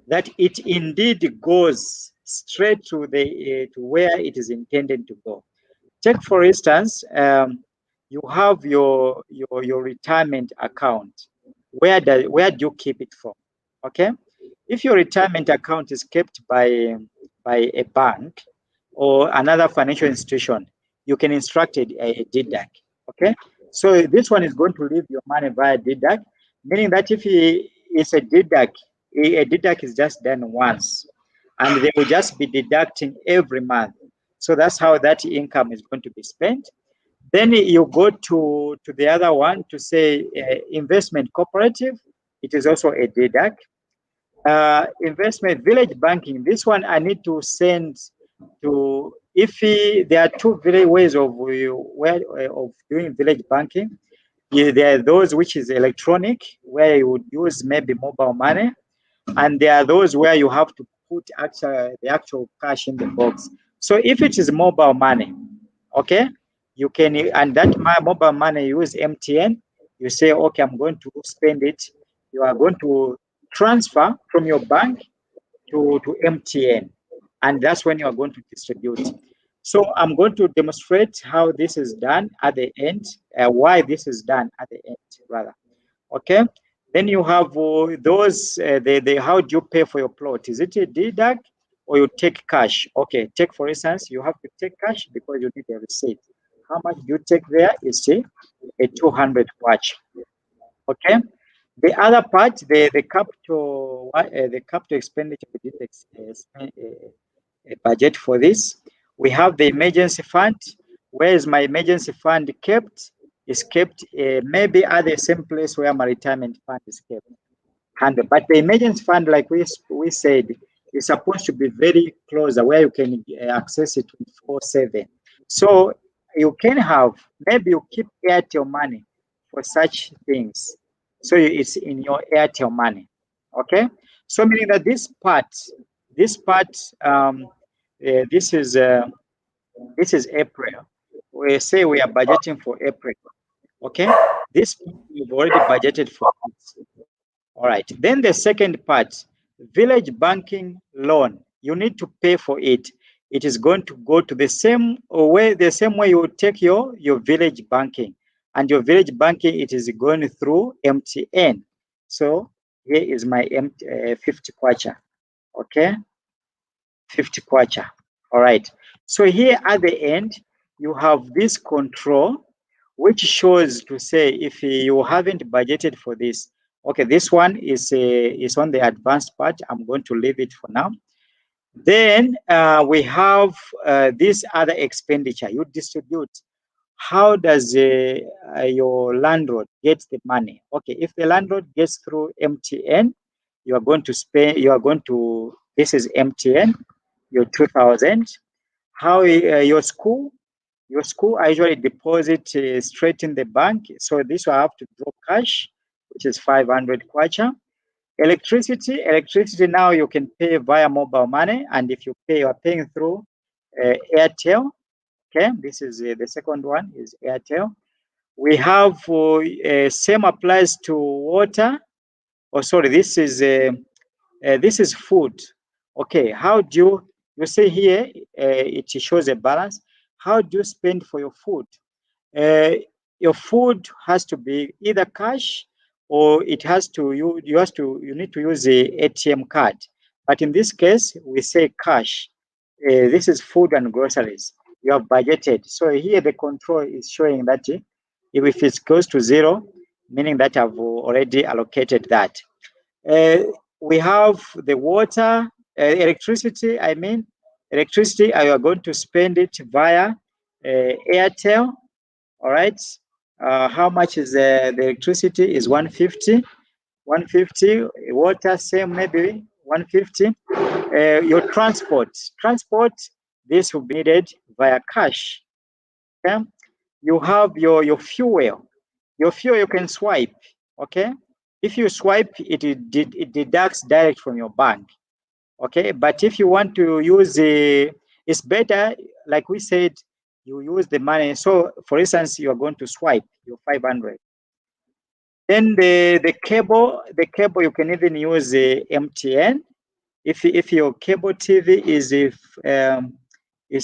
that it indeed goes straight to the to where it is intended to go. Take for instance, you have your retirement account. Where do you keep it from? Okay, if your retirement account is kept by a bank or another financial institution, you can instruct a deduct. Okay, so this one is going to leave your money via deduct, meaning that if it's a deduct, a deduct is just done once, and they will just be deducting every month. So that's how that income is going to be spent. Then you go to the other one to say investment cooperative. It is also a deduct. Investment village banking. This one I need to send to. If there are two ways of of doing village banking. Yeah, there are those which is electronic, where you would use maybe mobile money, and there are those where you have to put the actual cash in the box. So if it is mobile money, okay, you can, and that mobile money use MTN. You say, okay, I'm going to spend it. You are going to transfer from your bank to MTN, and that's when you are going to distribute. So I'm going to demonstrate how this is done at the end, why this is done at the end, rather. Okay. Then you have those, how do you pay for your plot? Is it a deduct or you take cash? Okay, take for instance, you have to take cash because you need a receipt. How much do you take there? Is a 200 watch. Okay. The other part, the capital expenditure, we did a budget for this. We have the emergency fund. Where is my emergency fund kept? Is kept maybe at the same place where my retirement fund is kept. But the emergency fund, like we said, is supposed to be very close, where you can access it 24/7. So you can have, maybe you keep Airtel money for such things. So it's in your Airtel money. Okay. So meaning that this part, this is April. We say we are budgeting for April. Okay. This we've already budgeted for. All right. Then the second part, village banking loan. You need to pay for it. It is going to go to the same way you take your village banking. And your village banking, it is going through MTN. So here is my 50 kwacha. Okay. 50 kwacha. All right. So here at the end, you have this control, which shows to say if you haven't budgeted for this. Okay, this one is on the advanced part. I'm going to leave it for now. Then we have this other expenditure. You distribute. How does your landlord get the money? Okay, if the landlord gets through MTN, you are going to spend. You are going to. This is MTN. Your 2,000. How your school? Your school I usually deposit straight in the bank. So this will have to draw cash, which is 500 kwacha. Electricity now you can pay via mobile money, and if you pay, you are paying through Airtel. Okay, this is the second one is Airtel. We have same applies to water. Oh, sorry, this is food. Okay, how do you see here? It shows a balance. How do you spend for your food? Uh, your food has to be either cash or it has to you need to use a ATM card. But in this case, we say cash. This is food and groceries. You have budgeted. So here the control is showing that if it goes to zero, meaning that I've already allocated that. Uh, we have the water, electricity. I mean, electricity. You are going to spend it via Airtel. All right. How much is the electricity? Is 150. 150. Water, same maybe 150. Your transport. This will be needed via cash. Okay. You have your fuel. Your fuel you can swipe. Okay. If you swipe, it deducts direct from your bank. Okay, but if you want to use it's better, like we said, you use the money. So, for instance, you are going to swipe your 500. Then the cable you can even use MTN. If your cable TV is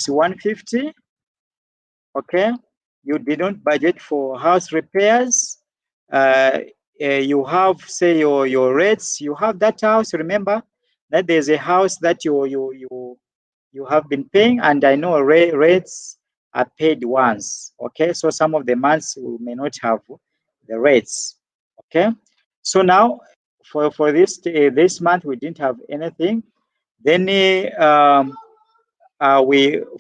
150, okay, you did not budget for house repairs. You have say your rates. You have that house. Remember that there's a house that you have been paying, and I know rates are paid once. Okay, so some of the months we may not have the rates. Okay, so now for this month we didn't have anything. Then we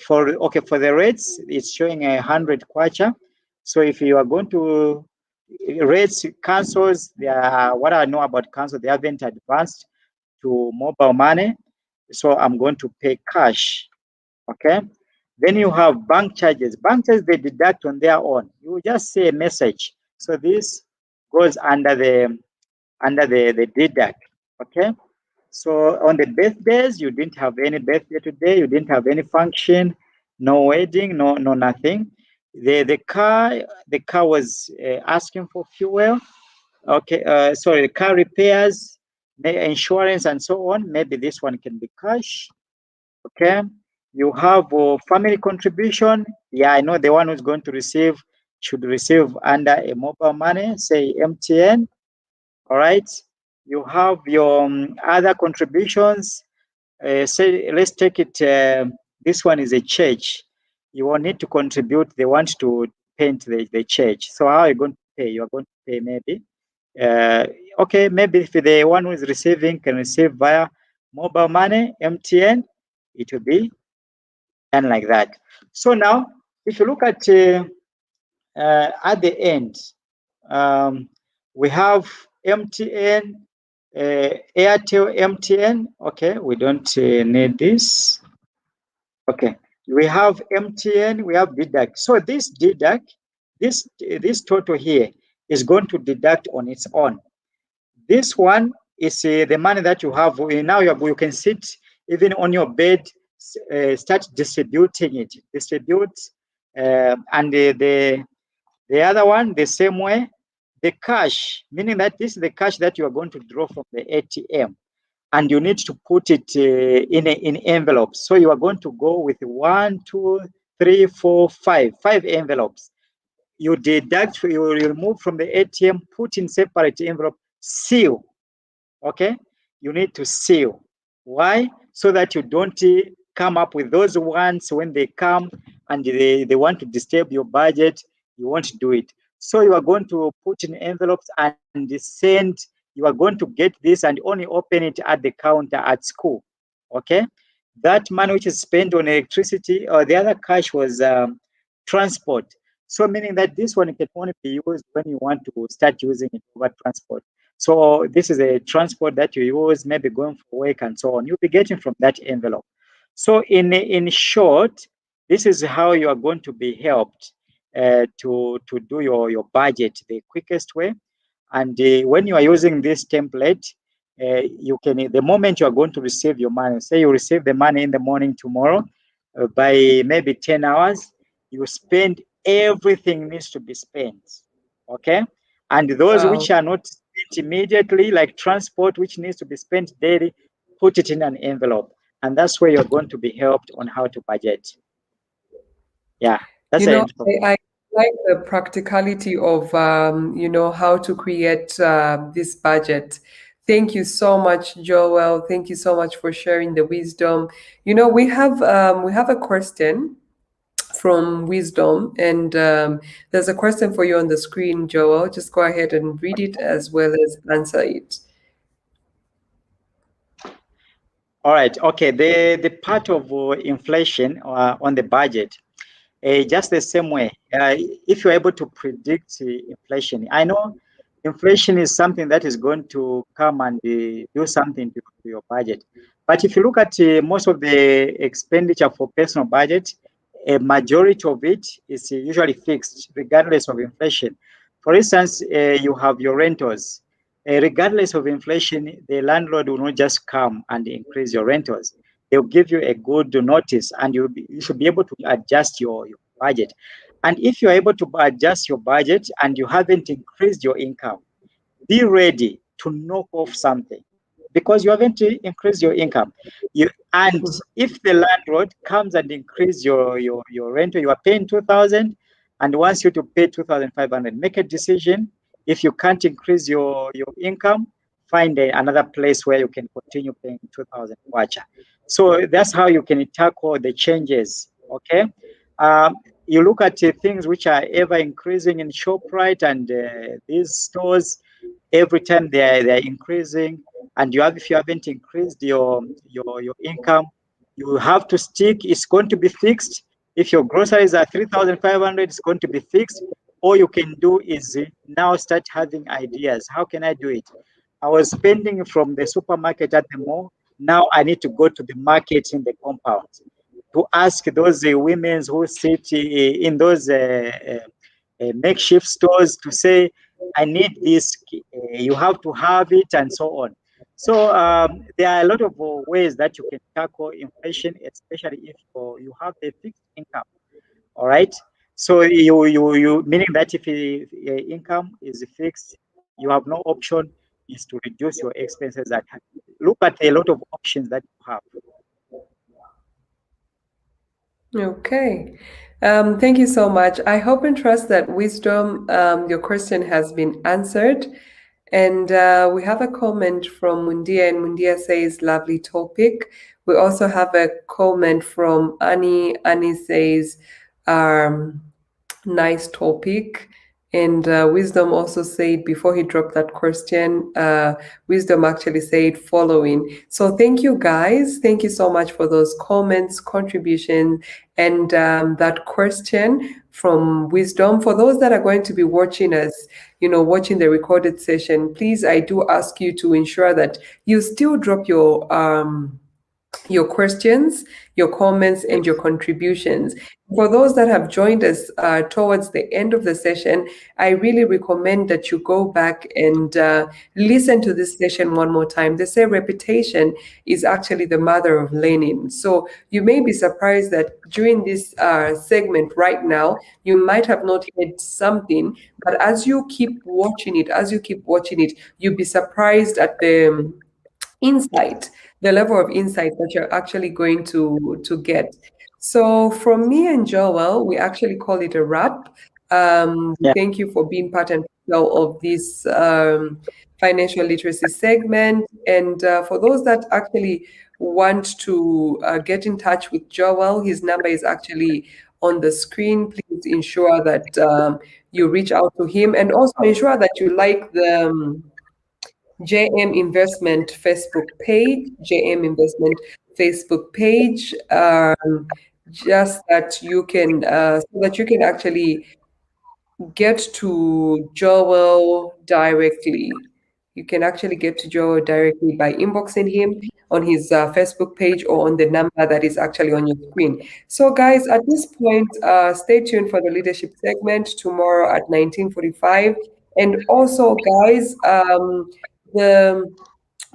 for the rates it's showing 100 kwacha. So if you are going to rates cancels, they are what I know about cancel, they haven't advanced to mobile money. So I'm going to pay cash. Okay. Then you have bank charges. Bank charges they deduct on their own. You just say a message. So this goes under the deduct. Okay. So on the birthdays, you didn't have any birthday today, you didn't have any function, no wedding, no nothing. The car was asking for fuel. Okay, sorry, the car repairs, insurance, and so on. Maybe this one can be cash. Okay, you have family contribution. Yeah, I know the one who's going to receive should receive under a mobile money, say MTN. All right, you have your other contributions. Say, let's take it. This one is a church. You will need to contribute. They want to paint the church. So how are you going to pay? You are going to pay maybe. Uh, okay, maybe if the one who is receiving can receive via mobile money, MTN, it will be done like that. So now, if you look at the end, we have MTN, Airtel MTN. Okay, we don't need this. Okay, we have MTN, we have deduct. So this deduct, this total here is going to deduct on its own. This one is the money that you have. Now you can sit even on your bed, start distributing it. Distribute, and the other one the same way. The cash, meaning that this is the cash that you are going to draw from the ATM, and you need to put it in envelopes. So you are going to go with 1, 2, 3, 4, 5 envelopes. You deduct, you remove from the ATM, put in separate envelope, seal. Okay, you need to seal. Why? So that you don't come up with those ones when they come. and they want to disturb your budget, you won't do it. So you are going to put in envelopes and send. You are going to get this and only open it at the counter at school. Okay, that money which is spent on electricity or the other cash was transport. So meaning that this one can only be used when you want to start using it over transport. So this is a transport that you use, maybe going for work and so on. You'll be getting from that envelope. So in short, this is how you are going to be helped to do your budget the quickest way. And when you are using this template, you can, the moment you are going to receive your money, say you receive the money in the morning tomorrow, by maybe 10 hours, you spend everything needs to be spent. Okay. And those Wow. which are not spent immediately, like transport, which needs to be spent daily, put it in an envelope. And that's where you're going to be helped on how to budget. Yeah, that's You the know, end for me. I like the practicality of, how to create this budget. Thank you so much, Joel. Thank you so much for sharing the wisdom. We have a question from Wisdom, and there's a question for you on the screen, Joel. Just go ahead and read it as well as answer it. All right. Okay. The part of inflation on the budget, just the same way. If you're able to predict inflation, I know inflation is something that is going to come and do something to your budget. But if you look at most of the expenditure for personal budget, a majority of it is usually fixed, regardless of inflation. For instance, you have your rentals. Regardless of inflation, the landlord will not just come and increase your rentals. They'll give you a good notice, and you should be able to adjust your budget. And if you're able to adjust your budget and you haven't increased your income, be ready to knock off something because you haven't increased your income. And if the landlord comes and increase your rental, you are paying 2,000 and wants you to pay 2,500. Make a decision. If you can't increase your income, find another place where you can continue paying 2,000 kwacha. So that's how you can tackle the changes. Okay. You look at things which are ever increasing in ShopRite and these stores. Every time they're increasing, and if you haven't increased your income, you have to stick. It's going to be fixed. If your groceries are 3,500, it's going to be fixed. All you can do is now start having ideas. How can I do it? I was spending from the supermarket at the mall. Now I need to go to the market in the compound to ask those women who sit in those makeshift stores to say, I need this, you have to have it, and so on. So there are a lot of ways that you can tackle inflation, especially if you have a fixed income. All right. So you meaning that if your income is fixed, you have no option is to reduce your expenses. That look at a lot of options that you have. Okay. Thank you so much. I hope and trust that Wisdom, your question has been answered. And we have a comment from Mundia, and Mundia says, lovely topic. We also have a comment from Annie. Annie says, um, nice topic. And Wisdom also said, before he dropped that question, Wisdom actually said following. So thank you guys. Thank you so much for those comments, contributions, and that question from Wisdom. For those that are going to be watching us, watching the recorded session, please, I do ask you to ensure that you still drop your questions, your comments, and your contributions. For those that have joined us towards the end of the session, I really recommend that you go back and listen to this session one more time. They say repetition is actually the mother of learning. So you may be surprised that during this segment right now, you might have not heard something, but as you keep watching it, you'll be surprised at the level of insight that you're actually going to get. So from me and Joel, we actually call it a wrap. We Yeah. thank you for being part and parcel of this financial literacy segment. And for those that actually want to get in touch with Joel, his number is actually on the screen. Please ensure that you reach out to him, and also ensure that you like the JM Investment Facebook page, JM Investment Facebook page, just that you can, so that you can actually get to Joel directly. You can actually get to Joel directly by inboxing him on his Facebook page or on the number that is actually on your screen. So, guys, at this point, stay tuned for the leadership segment tomorrow at 19:45. And also, guys, the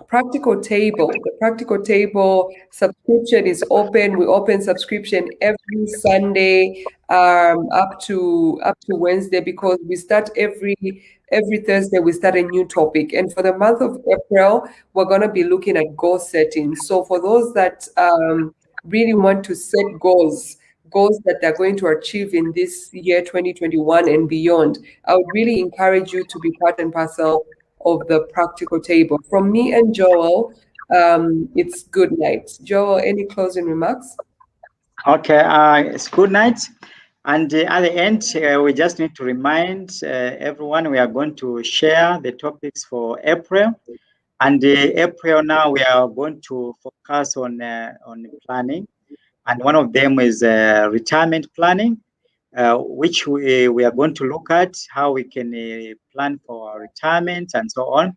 practical table subscription is open. We open subscription every Sunday, up to Wednesday, because we start every Thursday. We start a new topic, and for the month of April, we're going to be looking at goal setting. So for those that really want to set goals that they're going to achieve in this year 2021 and beyond, I would really encourage you to be part and parcel of the practical table. From me and Joel, it's good night. Joel, any closing remarks? Okay, it's good night. And at the end, we just need to remind everyone we are going to share the topics for April. And April now we are going to focus on planning, and one of them is retirement planning, which we are going to look at how we can plan for our retirement and so on.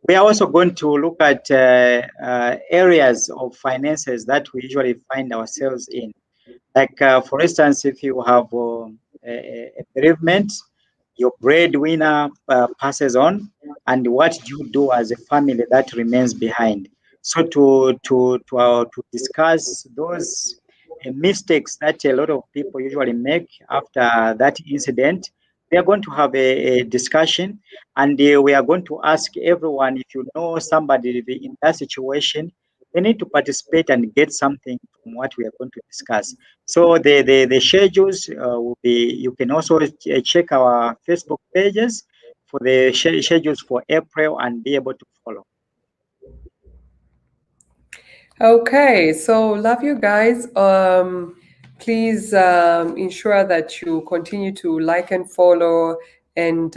We are also going to look at areas of finances that we usually find ourselves in. Like, for instance, if you have a bereavement, your breadwinner passes on, and what do you do as a family that remains behind? So to discuss those mistakes that a lot of people usually make after that incident, we are going to have a discussion, and we are going to ask everyone, if you know somebody in that situation, they need to participate and get something from what we are going to discuss. So the schedules will be, you can also check our Facebook pages for the schedules for April and be able to follow. Okay, so love you guys. Please ensure that you continue to like and follow, and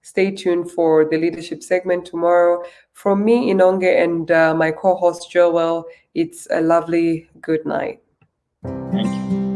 stay tuned for the leadership segment tomorrow. From me, Inonge, and my co-host Joel, it's a lovely good night. Thank you.